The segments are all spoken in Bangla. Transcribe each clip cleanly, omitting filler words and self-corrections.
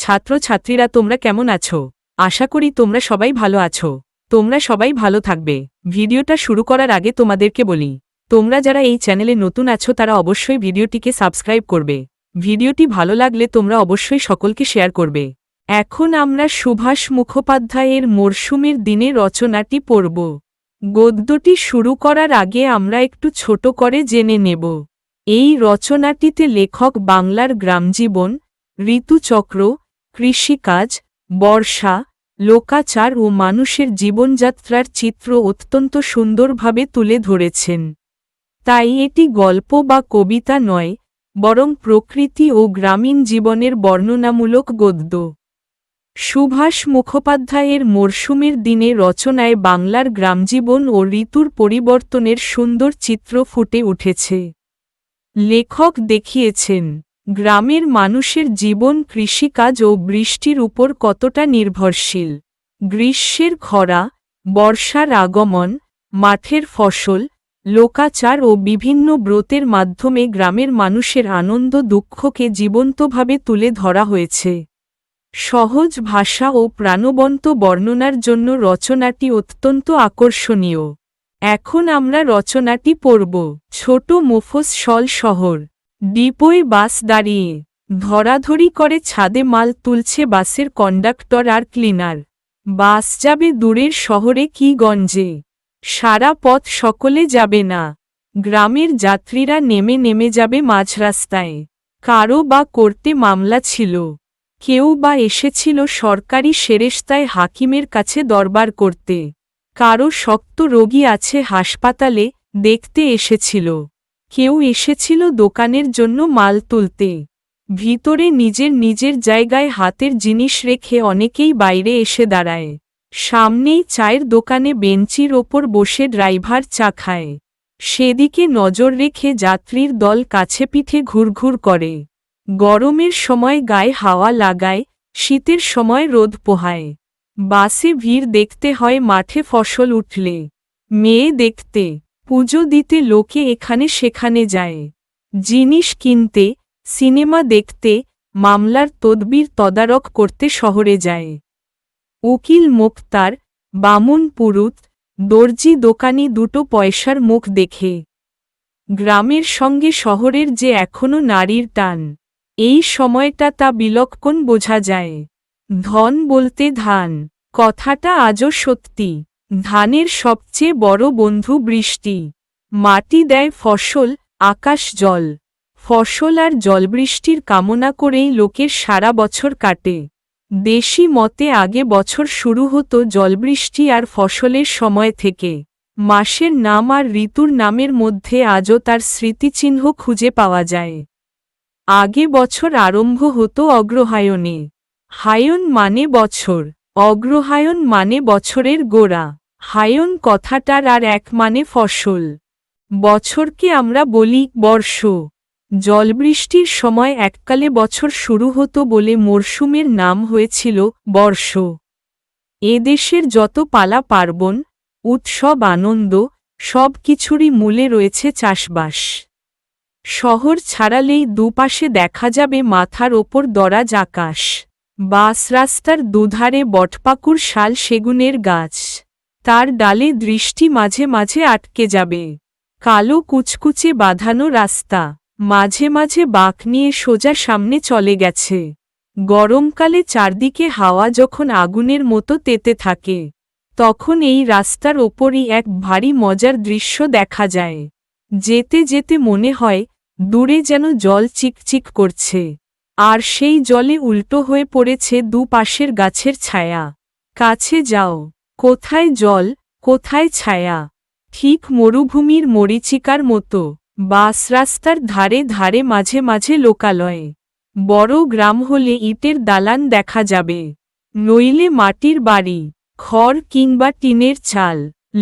ছাত্রছাত্রীরা তোমরা কেমন আছো? আশা করি তোমরা সবাই ভালো আছো। তোমরা সবাই ভালো থাকবে। ভিডিওটা শুরু করার আগে তোমাদেরকে বলি, তোমরা যারা এই চ্যানেলে নতুন আছো তারা অবশ্যই ভিডিওটিকে সাবস্ক্রাইব করবে। ভিডিওটি ভালো লাগলে তোমরা অবশ্যই সকলকে শেয়ার করবে। এখন আমরা সুভাষ মুখোপাধ্যায়ের মরশুমের দিনে রচনাটি পড়ব। গদ্যটি শুরু করার আগে আমরা একটু ছোট করে জেনে নেব। এই রচনাটিতে লেখক বাংলার গ্রামজীবন, ঋতুচক্র, কৃষিকাজ, বর্ষা, লোকাচার ও মানুষের জীবনযাত্রার চিত্র অত্যন্ত সুন্দরভাবে তুলে ধরেছেন। তাই এটি গল্প বা কবিতা নয়, বরং প্রকৃতি ও গ্রামীণ জীবনের বর্ণনামূলক গদ্য। সুভাষ মুখোপাধ্যায়ের মরশুমের দিনে রচনায় বাংলার গ্রামজীবন ও ঋতুর পরিবর্তনের সুন্দর চিত্র ফুটে উঠেছে। লেখক দেখিয়েছেন গ্রামের মানুষের জীবন কৃষিকাজ ও বৃষ্টির উপর কতটা নির্ভরশীল। গ্রীষ্মের খরা, বর্ষার আগমন, মাঠের ফসল, লোকাচার ও বিভিন্ন ব্রতের মাধ্যমে গ্রামের মানুষের আনন্দ দুঃখকে জীবন্তভাবে তুলে ধরা হয়েছে। সহজ ভাষা ও প্রাণবন্ত বর্ণনার জন্য রচনাটি অত্যন্ত আকর্ষণীয়। এখন আমরা রচনাটি পড়ব। ছোট মফস্বল শহর। ডিপোয় বাস দাঁড়িয়ে ধরাধরি করে ছাদে মাল তুলছে বাসের কন্ডাক্টর আর ক্লিনার। বাস যাবে দূরের শহরে কি গঞ্জে, সারা পথ সকলে যাবে না। গ্রামের যাত্রীরা নেমে নেমে যাবে মাঝ রাস্তায়। কারো বা করতে মামলা ছিল, কেউ বা এসেছিল সরকারি সেরেস্তায় হাকিমের কাছে দরবার করতে। কারো শক্ত রোগী আছে হাসপাতালে, দেখতে এসেছিল। কেউ এসেছিল দোকানের জন্য মাল তুলতে। ভিতরে নিজের নিজের জায়গায় হাতের জিনিস রেখে অনেকেই বাইরে এসে দাঁড়ায়। সামনেই চায়ের দোকানে বেঞ্চির ওপর বসে ড্রাইভার চা খায়। সেদিকে নজর রেখে যাত্রীর দল কাছে পিঠে ঘুরঘুর করে। গরমের সময় গায়ে হাওয়া লাগায়, শীতের সময় রোদ পোহায়। বাসে ভিড় দেখতে হয় মাঠে ফসল উঠলে। মেয়ে দেখতে, পুজো দিতে লোকে এখানে সেখানে যায়। জিনিস কিনতে, সিনেমা দেখতে, মামলার তদবির তদারক করতে শহরে যায়। উকিল মোক্তার, বামুন পুরুত, দর্জি দোকানি দুটো পয়সার মুখ দেখে। গ্রামের সঙ্গে শহরের যে এখনো নারীর টান, এই সময়টা তা বিলক্ষণ বোঝা যায়। ধন বলতে ধান, কথাটা আজও সত্যি। ধানের সবচেয়ে বড় বন্ধু বৃষ্টি। মাটি দেয় ফসল, আকাশ জল। ফসল আর জলবৃষ্টির কামনা করেই লোকের সারা বছর কাটে। দেশি মতে আগে বছর শুরু হতো জলবৃষ্টি আর ফসলের সময় থেকে। মাসের নাম আর ঋতুর নামের মধ্যে আজও তার স্মৃতিচিহ্ন খুঁজে পাওয়া যায়। আগে বছর আরম্ভ হতো অগ্রহায়ণে। হায়ন মানে বছর, অগ্রহায়ণ মানে বছরের গোড়া। হায়ন কথাটার আর এক মানে ফসল। বছরকে আমরা বলি বর্ষ। জলবৃষ্টির সময় এককালে বছর শুরু হতো বলে মরশুমের নাম হয়েছিল বর্ষ। এদেশের যত পালা পার্বণ, উৎসব আনন্দ, সব কিছুরই মূলে রয়েছে চাষবাস। শহর ছাড়ালেই দুপাশে দেখা যাবে মাথার ওপর দরাজ আকাশ। বাস রাস্তার দুধারে বটপাকুড় শাল সেগুনের গাছ। তার ডালে দৃষ্টি মাঝে মাঝে আটকে যাবে। কালো কুচকুচে বাঁধানো রাস্তা, মাঝে মাঝে বাঁক নিয়ে সোজা সামনে চলে গেছে। গরমকালে চারদিকে হাওয়া যখন আগুনের মতো তেতে থাকে, তখন এই রাস্তার ওপরই এক ভারী মজার দৃশ্য দেখা যায়। যেতে যেতে মনে হয় দূরে যেন জল চিকচিক করছে, আর সেই জলে উল্টো হয়ে পড়েছে দুপাশের গাছের ছায়া। কাছে যাও, কোথায় জল, কোথায় ছায়া, ঠিক মরুভূমির মরীচিকার মতো। বাস রাস্তার ধারে ধারে মাঝে মাঝে লোকালয়। বড় গ্রাম হলে ইটের দালান দেখা যাবে, নইলে মাটির বাড়ি, খড় কিংবা টিনের চাল।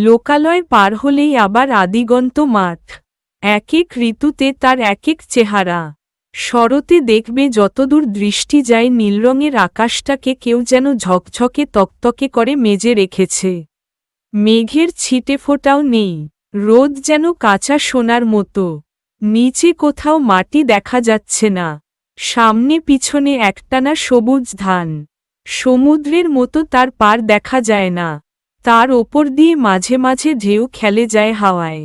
লোকালয় পার হলেই আবার আদিগন্ত মাঠ। এক এক ঋতুতে তার এক এক চেহারা। শরতে দেখবে যতদূর দৃষ্টি যায় নীল রঙের আকাশটাকে কেউ যেন ঝকঝকে তকতকে করে মেজে রেখেছে। মেঘের ছিটে ফোঁটাও নেই, রোদ যেন কাঁচা সোনার মতো। নিচে কোথাও মাটি দেখা যাচ্ছে না, সামনে পিছনে একটানা সবুজ ধান। সমুদ্রের মতো তার পার দেখা যায় না। তার ওপর দিয়ে মাঝে মাঝে ঢেউ খেলে যায় হাওয়ায়।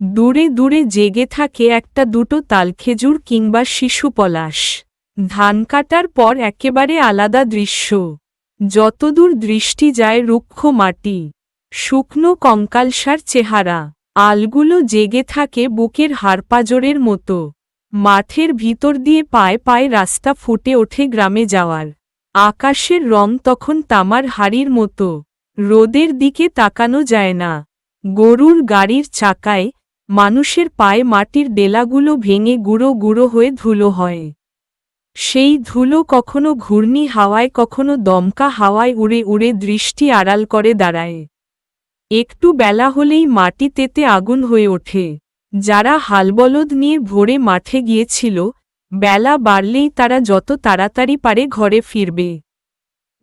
দূরে দূরে জেগে থাকে একটা দুটো তালখেজুর কিংবা শিশু পলাশ। ধান কাটার পর একেবারে আলাদা দৃশ্য। যতদূর দৃষ্টি যায় রুক্ষ মাটি, শুকনো কঙ্কালসার চেহারা। আলগুলো জেগে থাকে বুকের হাড়পাঁজরের মতো। মাঠের ভিতর দিয়ে পায়ে পায়ে রাস্তা ফুটে ওঠে গ্রামে যাওয়ার। আকাশের রং তখন তামার হাড়ির মতো। রোদের দিকে তাকানো যায় না। গরুর গাড়ির চাকায় মানুষের পায়ে মাটির ডেলাগুলো ভেঙে গুঁড়ো গুঁড়ো হয়ে ধুলো হয়। সেই ধুলো কখনো ঘূর্ণি হাওয়ায় কখনো দমকা হাওয়ায় উড়ে উড়ে দৃষ্টি আড়াল করে দাঁড়ায়। একটু বেলা হলেই মাটি তেতে আগুন হয়ে ওঠে। যারা হালবলদ নিয়ে ভোরে মাঠে গিয়েছিল, বেলা বাড়লেই তারা যত তাড়াতাড়ি পারে ঘরে ফিরবে।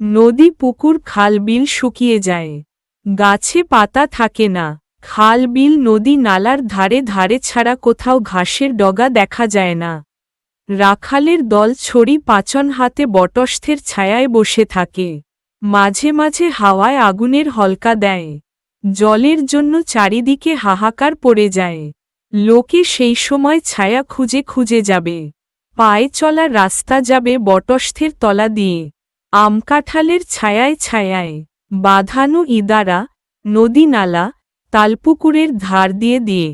নদী পুকুর খাল বিল শুকিয়ে যায়। গাছে পাতা থাকে না। খাল বিল নদী নালার ধারে ধারে ছাড়া কোথাও ঘাসের ডগা দেখা যায় না। রাখালের দল ছড়ি পাচন হাতে বটস্থের ছায়ায় বসে থাকে। মাঝে মাঝে হাওয়ায় আগুনের হলকা দেয়। জলের জন্য চারিদিকে হাহাকার পড়ে যায়। লোকে সেই সময় ছায়া খুঁজে খুঁজে যাবে। পায়ে চলা রাস্তা যাবে বটস্থের তলা দিয়ে। আমকাঠালের ছায়ায় ছায়ায় বাঁধানো ইদারা, নদী নালা, তালপুকুরের ধার দিয়ে দিয়ে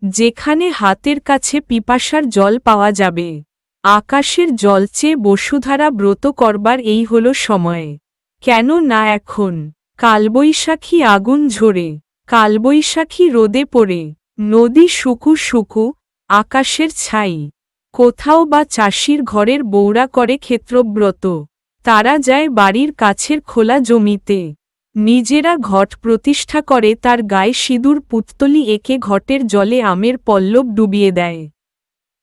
যেখানে হাতের কাছে পিপাসার জল পাওয়া যাবে। আকাশের জল চেয়ে বসুধারা ব্রত করবার এই হল সময়। কেন না এখন? কালবৈশাখী আগুন ঝরে, কালবৈশাখী রোদে পড়ে, নদী শুকু শুকু, আকাশের ছাই। কোথাও বা চাষির ঘরের বৌরা করে ক্ষেত্রব্রত। তারা যায় বাড়ির কাছের খোলা জমিতে। নিজেরা ঘট প্রতিষ্ঠা করে তার গায়ে সিঁদুর পুত্তলি এঁকে ঘটের জলে আমের পল্লব ডুবিয়ে দেয়।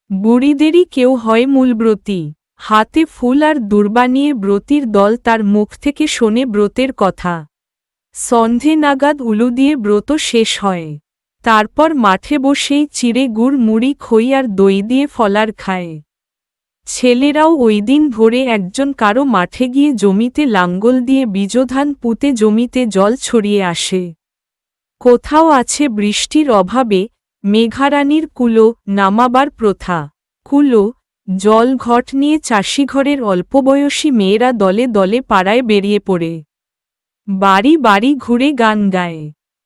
বুড়িদেরই কেউ হয় মূলব্রতী। হাতে ফুল আর দুর্বা নিয়ে ব্রতীর দল তার মুখ থেকে শোনে ব্রতের কথা। সন্ধে নাগাদ উলু দিয়ে ব্রত শেষ হয়। তারপর মাঠে বসেই চিড়ে গুড় মুড়ি খই আর দই দিয়ে ফলার খায়। ছেলেরাও ওই দিন ভোরে একজন কারো মাঠে গিয়ে জমিতে লাঙ্গল দিয়ে বীজধান পুঁতে জমিতে জল ছড়িয়ে আসে। কোথাও আছে বৃষ্টির অভাবে মেঘারানীর কুলো নামাবার প্রথা। কুলো জল ঘট নিয়ে চাষিঘরের অল্পবয়সী মেয়েরা দলে দলে পাড়ায় বেরিয়ে পড়ে। বাড়ি বাড়ি ঘুরে গান গায়।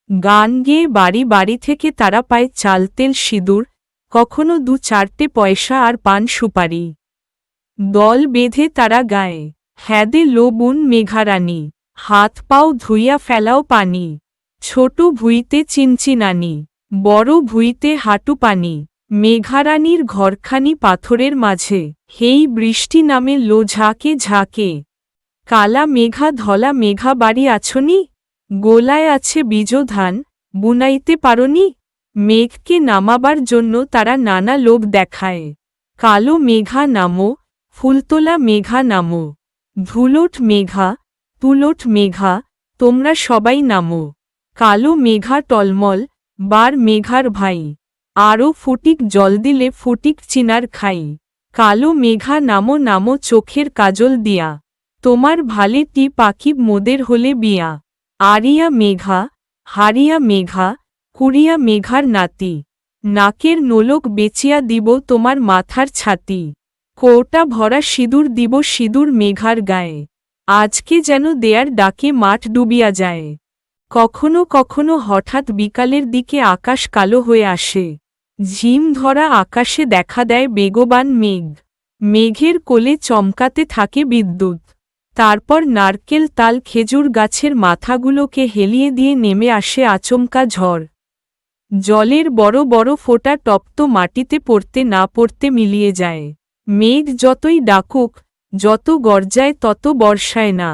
গান গেয়ে বাড়ি বাড়ি থেকে তারা পায় চাল তেল সিঁদুর, কখনো 2-4টে পয়সা আর পান সুপারি। দল বেঁধে তারা গায়, হ্যাদে লো বুন মেঘারানী, হাত পাও ধুইয়া ফেলাও পানি। ছোট ভুইতে চিনচিনানি, বড় ভুইতে হাঁটু পানি। মেঘারানীর ঘরখানি পাথরের মাঝে, হেই বৃষ্টি নামে লো ঝাঁকে ঝাঁকে। কালা মেঘা ধলা মেঘা বাড়ি আছনি? গোলায় আছে বীজধান, বুনাইতে পারনি? মেঘকে নামাবার জন্য তারা নানা লোভ দেখায়। কালো মেঘা নামো, ফুলতোলা মেঘা নামো। ধুলোট মেঘা, তুলোট মেঘা, তোমরা সবাই নামো। কালো মেঘা টলমল, বার মেঘার ভাই। আরও ফুটিক জল দিলে ফুটিক চিনার খাই। কালো মেঘা নামো নামো চোখের কাজল দিয়া। তোমার ভালে টি পাখি মোদের হলে বিয়া। আরিয়া মেঘা, হারিয়া মেঘা, কুড়িয়া মেঘার নাতি। নাকের নোলক বেচিয়া দিব তোমার মাথার ছাতি। কৌটা ভরা সিঁদুর দিব সিঁদুর মেঘার গায়ে। আজকে যেন দেয়ার ডাকে মাঠ ডুবিয়া যায়। কখনো কখনো হঠাৎ বিকালের দিকে আকাশ কালো হয়ে আসে। ঝিম ধরা আকাশে দেখা দেয় বেগবান মেঘ। মেঘের কোলে চমকাতে থাকে বিদ্যুৎ। তারপর নারকেল তাল খেজুর গাছের মাথাগুলোকে হেলিয়ে দিয়ে নেমে আসে আচমকা ঝড়। জলের বড় বড় ফোঁটা টপ্ত মাটিতে পড়তে না পড়তে মিলিয়ে যায়। মেঘ যতই ডাকুক, যত গর্জায় তত বর্ষায় না।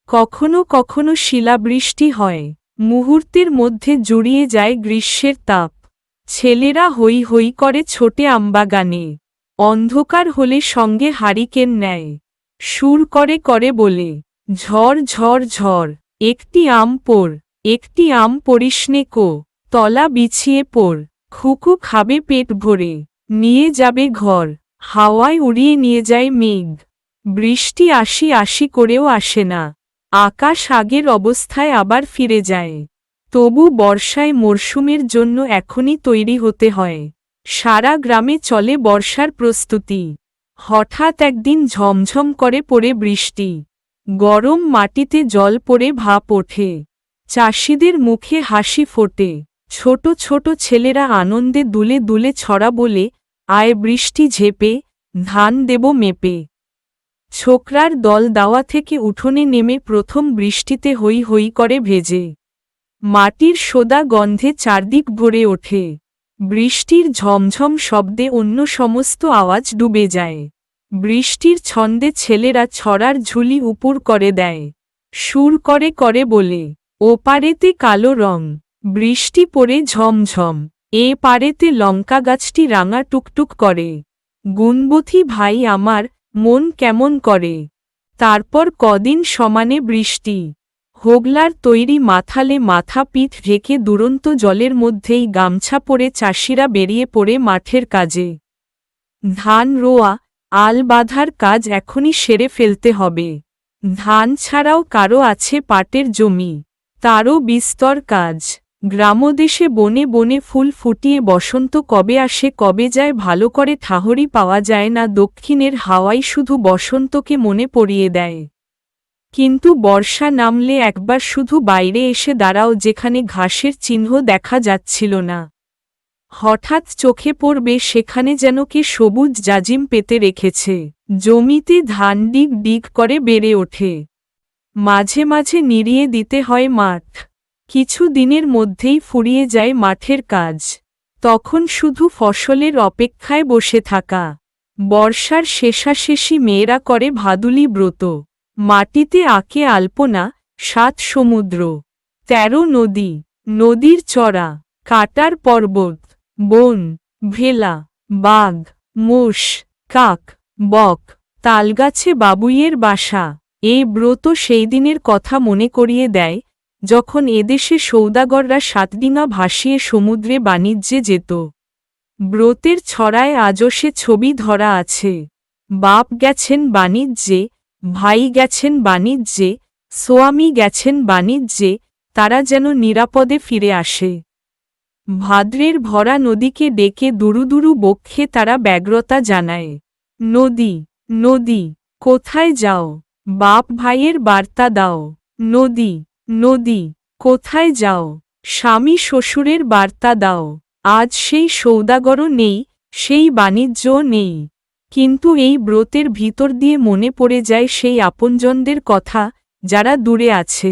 কখনো কখনো শিলাবৃষ্টি হয়। মুহূর্তের মধ্যে জুড়িয়ে যায় গ্রীষ্মের তাপ। ছেলেরা হৈ হৈ করে ছোটে আমবাগানে। অন্ধকার হলে সঙ্গে হারিকেন নেয়। সুর করে করে বলে, ঝড় ঝড় ঝড়, একটি আম পোড়, একটি আম পড়িসনে কো। তলা বিছিয়ে পড়, খুকু খাবে পেট ভরে, নিয়ে যাবে ঘর। হাওয়ায় উড়িয়ে নিয়ে যায় মেঘ। বৃষ্টি আসি আসি করেও আসে না। আকাশ আগের অবস্থায় আবার ফিরে যায়। তবু বর্ষায় মরশুমের জন্য এখনই তৈরি হতে হয়। সারা গ্রামে চলে বর্ষার প্রস্তুতি। হঠাৎ একদিন ঝমঝম করে পড়ে বৃষ্টি। গরম মাটিতে জল পড়ে ভাপ ওঠে। চাষিদের মুখে হাসি ফোটে। ছোট ছোট ছেলেরা আনন্দে দুলে দুলে ছড়া বলে, আয় বৃষ্টি ঝেপে, ধান দেব মেপে। ছোকরার দল দাওয়া থেকে উঠোনে নেমে প্রথম বৃষ্টিতে হই হই করে ভেজে। মাটির সোদা গন্ধে চারদিক ভরে ওঠে। বৃষ্টির ঝমঝম শব্দে অন্য সমস্ত আওয়াজ ডুবে যায়। বৃষ্টির ছন্দে ছেলেরা ছড়ার ঝুলি উপর করে দেয়। সুর করে করে বলে, ও পারেতে কালো রং, বৃষ্টি পড়ে ঝমঝম, এ পারেতে লঙ্কা গাছটি রাঙা টুকটুক করে। গুণবতী ভাই আমার, মন কেমন করে। তারপর কদিন সমানে বৃষ্টি। হোগলার তৈরি মাথালে মাথা পিঠ ঢেকে দুরন্ত জলের মধ্যেই গামছা পরে চাষিরা বেরিয়ে পড়ে মাঠের কাজে। ধান রোয়া, আল বাঁধার কাজ এখনই সেরে ফেলতে হবে। ধান ছাড়াও কারো আছে পাটের জমি, তারও বিস্তর কাজ। গ্রামদেশে বনে বনে ফুল ফুটিয়ে বসন্ত কবে আসে কবে যায় ভালো করে ঠাহরি পাওয়া যায় না। দক্ষিণের হাওয়াই শুধু বসন্তকে মনে পড়িয়ে দেয়। কিন্তু বর্ষা নামলে একবার শুধু বাইরে এসে দাঁড়াও, যেখানে ঘাসের চিহ্ন দেখা যাচ্ছিল না। হঠাৎ চোখে পড়বে সেখানে যেন কে সবুজ জাজিম পেতে রেখেছে। জমিতে ধান ডিগ ডিগ করে বেড়ে ওঠে। মাঝে মাঝে নিড়িয়ে দিতে হয় মাঠ। কিছু দিনের মধ্যেই ফুরিয়ে যায় মাঠের কাজ। তখন শুধু ফসলের অপেক্ষায় বসে থাকা। বর্ষার শেষাশেষি মেয়েরা করে ভাদুলি ব্রত। মাটিতে আঁকে আলপনা, 7 সমুদ্র, 13 নদী, নদীর চড়া, কাটার পর্বত, বন, ভেলা, বাঘ, মোষ, কাক, বক, তালগাছে বাবুইয়ের বাসা। এই ব্রত সেই দিনের কথা মনে করিয়ে দেয়, যখন এদেশে সৌদাগররা 7 ডিঙা ভাসিয়ে সমুদ্রে বাণিজ্যে যেত। ব্রতের ছড়ায় আজও সে ছবি ধরা আছে। বাপ গেছেন বাণিজ্যে, ভাই গেছেন বাণিজ্যে, সোয়ামী গেছেন বাণিজ্যে, তারা যেন নিরাপদে ফিরে আসে। ভাদ্রের ভরা নদীকে ডেকে দুরু দুরু বক্ষে তারা ব্যগ্রতা জানায়। নদী, নদী, কোথায় যাও, বাপ ভাইয়ের বার্তা দাও। নদী, নদী, কোথায় যাও, স্বামী শ্বশুরের বার্তা দাও। আজ সেই সৌদাগরও নেই, সেই বাণিজ্যও নেই। কিন্তু এই ব্রতের ভিতর দিয়ে মনে পড়ে যায় সেই আপনজনদের কথা, যারা দূরে আছে।